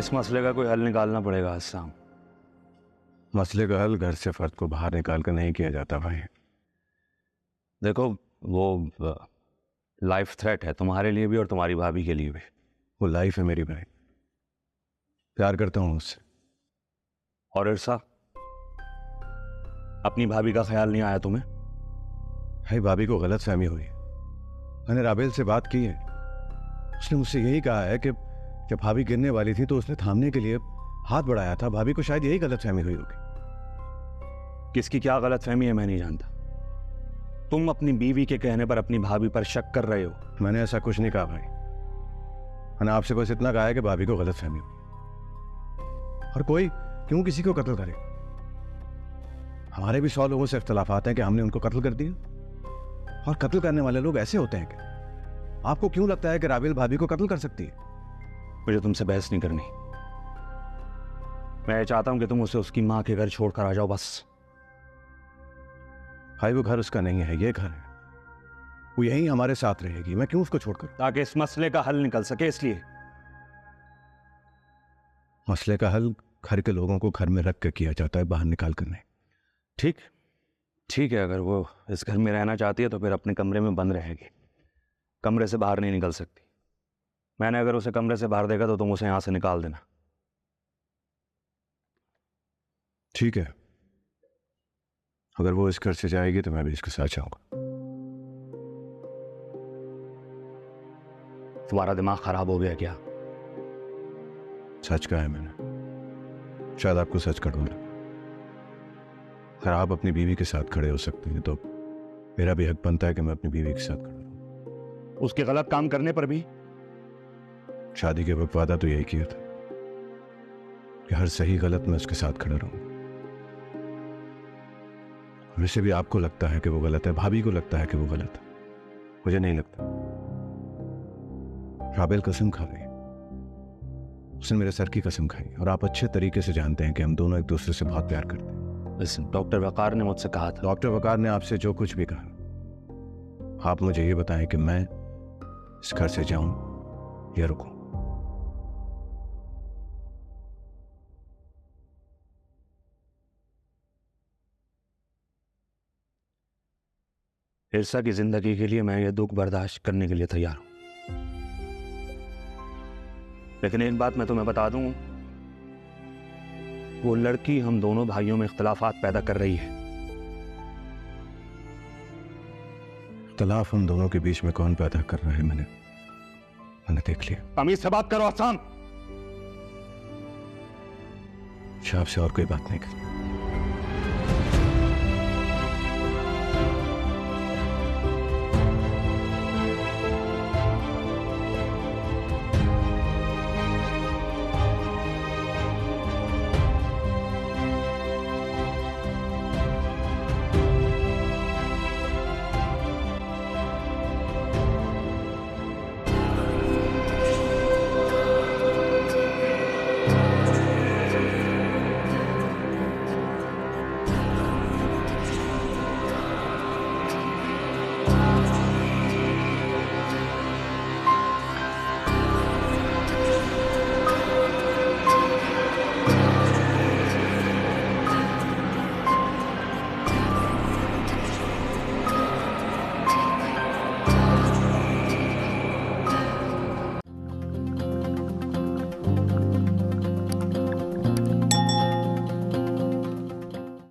इस मसले का कोई हल निकालना पड़ेगा अस्साम। मसले का हल घर से फर्द को बाहर निकाल कर नहीं किया जाता भाई। देखो, वो लाइफ थ्रेट है तुम्हारे लिए भी और तुम्हारी भाभी के लिए भी। वो लाइफ है मेरी भाई, प्यार करता हूँ उससे। और इरसा, अपनी भाभी का ख्याल नहीं आया तुम्हें? भाई भाभी को गलत फहमी हुई है। मैंने राबेल से बात की है, उसने मुझसे यही कहा है कि जब भाभी गिरने वाली थी तो उसने थामने के लिए हाथ बढ़ाया था। भाभी को शायद यही गलत फहमी हुई होगी। किसकी क्या गलत फहमी है मैं नहीं जानता। तुम अपनी बीवी के कहने पर अपनी भाभी पर शक कर रहे हो। मैंने ऐसा कुछ नहीं कहा भाई, मैंने आपसे बस इतना कहा है कि भाभी को गलत फहमी हुई। और कोई क्यों किसी को कत्ल करे? हमारे भी 100 लोगों से इख्तलाफात हैं कि हमने उनको कत्ल कर दिया, और कत्ल करने वाले लोग ऐसे होते हैं कि आपको क्यों लगता है कि राबेल भाभी को कत्ल कर सकती है? मुझे तुमसे बहस नहीं करनी। मैं चाहता हूं कि तुम उसे उसकी मां के घर छोड़कर आ जाओ बस। भाई वो घर उसका नहीं है, ये घर है। वो यहीं हमारे साथ रहेगी, मैं क्यों उसको छोड़कर? ताकि इस मसले का हल निकल सके इसलिए। मसले का हल घर के लोगों को घर में रख कर किया जाता है, बाहर निकाल कर नहीं। ठीक ठीक है, अगर वो इस घर में रहना चाहती है तो फिर अपने कमरे में बंद रहेगी, कमरे से बाहर नहीं निकल सकती। मैंने अगर उसे कमरे से बाहर देखा तो तुम उसे यहां से निकाल देना। ठीक है, अगर वो इस घर से जाएगी तो मैं भी इसके साथ जाऊंगा। तुम्हारा दिमाग खराब हो गया क्या? सच कहा है मैंने, शायद आपको सच कड़वा लगे। अगर आप अपनी बीवी के साथ खड़े हो सकते हैं तो मेरा भी हक बनता है कि मैं अपनी बीवी के साथ खड़ा रहूं। उसके गलत काम करने पर भी? शादी के वक्त वादा तो यही किया था कि हर सही गलत में उसके साथ खड़ा रहूंगा। वैसे भी आपको लगता है कि वो गलत है, भाभी को लगता है कि वो गलत है, मुझे नहीं लगता। राबेल कसम खा गई, उसने मेरे सर की कसम खाई, और आप अच्छे तरीके से जानते हैं कि हम दोनों एक दूसरे से बहुत प्यार करते हैं। डॉक्टर वकार ने मुझसे कहा था। डॉक्टर वकार ने आपसे जो कुछ भी कहा, आप मुझे ये बताएं कि मैं इस घर से जाऊं या रुकूं? इरसा की जिंदगी के लिए मैं ये दुख बर्दाश्त करने के लिए तैयार हूं, लेकिन एक बात मैं तुम्हें बता दूं, वो लड़की हम दोनों भाइयों में इख्तलाफात पैदा कर रही है। इख्तलाफ हम दोनों के बीच में कौन पैदा कर रहा है, मैंने देख लिया। तमीज से बात करो आसान। शाह से और कोई बात नहीं कर।